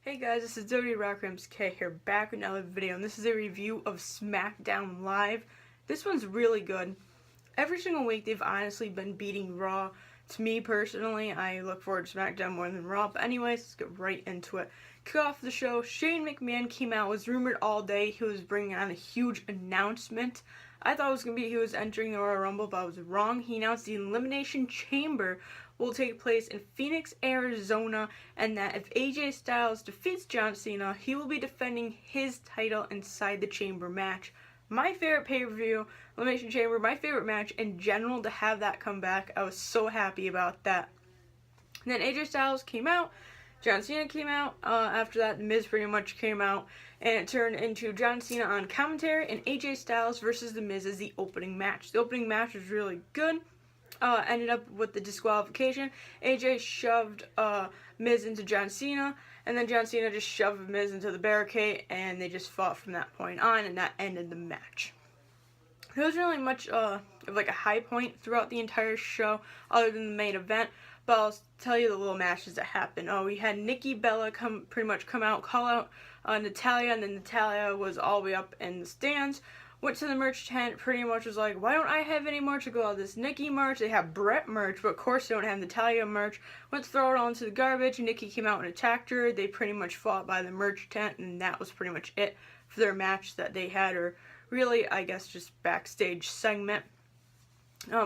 Hey guys, this is WWE K here, back with another video, and this is a review of SmackDown Live. This one's really good. Every single week they've honestly been beating Raw. To me personally, I look forward to SmackDown more than Raw, but anyways, let's get right into it. Kick off the show, Shane McMahon came out, was rumored all day he was bringing on a huge announcement. I thought it was going to be he was entering the Royal Rumble, but I was wrong. He announced the Elimination Chamber will take place in Phoenix, Arizona, and that if AJ Styles defeats John Cena, he will be defending his title inside the Chamber match. My favorite pay-per-view, Elimination Chamber, my favorite match in general to have that come back. I was so happy about that. And then AJ Styles came out, John Cena came out, after that The Miz pretty much came out, and it turned into John Cena on commentary and AJ Styles versus The Miz as the opening match. The opening match was really good. Ended up with the disqualification. AJ shoved Miz into John Cena, and then John Cena just shoved Miz into the barricade, and they just fought from that point on, and that ended the match. There wasn't really much of like a high point throughout the entire show, other than the main event, but I'll tell you the little matches that happened. We had Nikki Bella pretty much come out, call out Natalya, and then Natalya was all the way up in the stands. Went to the merch tent, pretty much was like, why don't I have any merch to go out? This Nikki merch, they have Brett merch, but of course they don't have Natalya merch. Went to throw it all into the garbage, Nikki came out and attacked her. They pretty much fought by the merch tent, and that was pretty much it for their match that they had, or really, I guess, just backstage segment.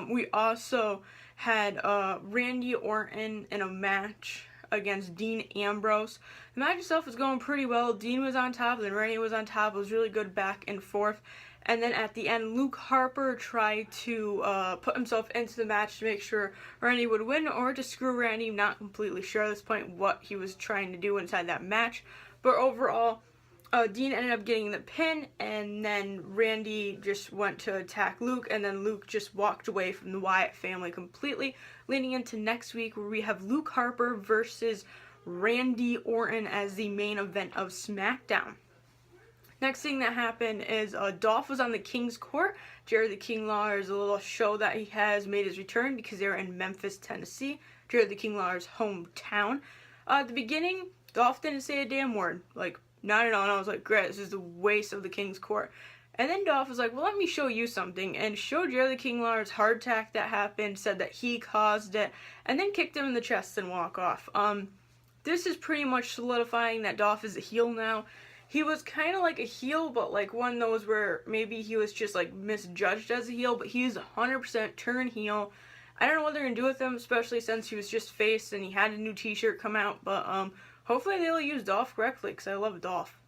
We also had Randy Orton in a match against Dean Ambrose. The match itself was going pretty well. Dean was on top, then Randy was on top. It was really good back and forth. And then at the end, Luke Harper tried to put himself into the match to make sure Randy would win, or to screw Randy. Not completely sure at this point what he was trying to do inside that match. But overall, Dean ended up getting the pin, and then Randy just went to attack Luke, and then Luke just walked away from the Wyatt family completely, leading into next week where we have Luke Harper versus Randy Orton as the main event of SmackDown. Next thing that happened is Dolph was on the King's Court. Jerry the King Lawler's a little show that he has made his return because they were in Memphis, Tennessee, Jerry the King Lawler's hometown. At the beginning, Dolph didn't say a damn word, like not at all, and I was like, great, this is a waste of the King's Court. And then Dolph was like, well, let me show you something, and showed Jerry the King Lawler's heart attack that happened, said that he caused it, and then kicked him in the chest and walked off. This is pretty much solidifying that Dolph is a heel now. He was kind of like a heel, but like one of those where maybe he was just like misjudged as a heel, but he's 100% turn heel. I don't know what they're going to do with him, especially since he was just face and he had a new t-shirt come out, but hopefully they'll use Dolph correctly, because I love Dolph.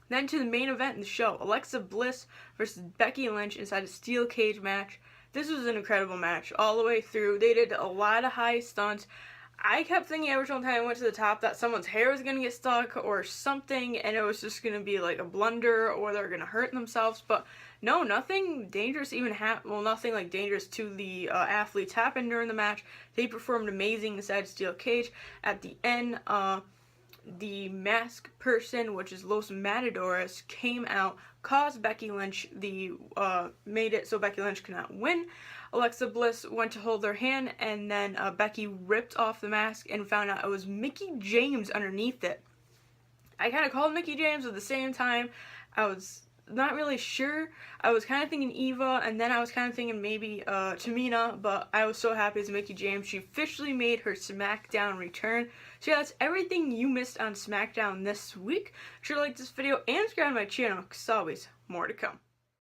Then to the main event in the show, Alexa Bliss versus Becky Lynch inside a steel cage match. This was an incredible match all the way through. They did a lot of high stunts. I kept thinking every single time I went to the top that someone's hair was going to get stuck or something, and it was just going to be like a blunder, or they're going to hurt themselves, but no, nothing dangerous even happened. Well, nothing like dangerous to the athletes happened during the match. They performed amazing inside steel cage. At the end, the mask person, which is Los Matadores, came out, caused Becky Lynch made it so Becky Lynch could not win. Alexa Bliss went to hold her hand, and then Becky ripped off the mask and found out it was Mickie James underneath it. I kind of called Mickie James at the same time. I was not really sure. I was kind of thinking Eva, and then I was kind of thinking maybe Tamina, but I was so happy it's Mickie James. She officially made her SmackDown return. So yeah, that's everything you missed on SmackDown this week. Sure to like this video and subscribe to my channel, because always more to come.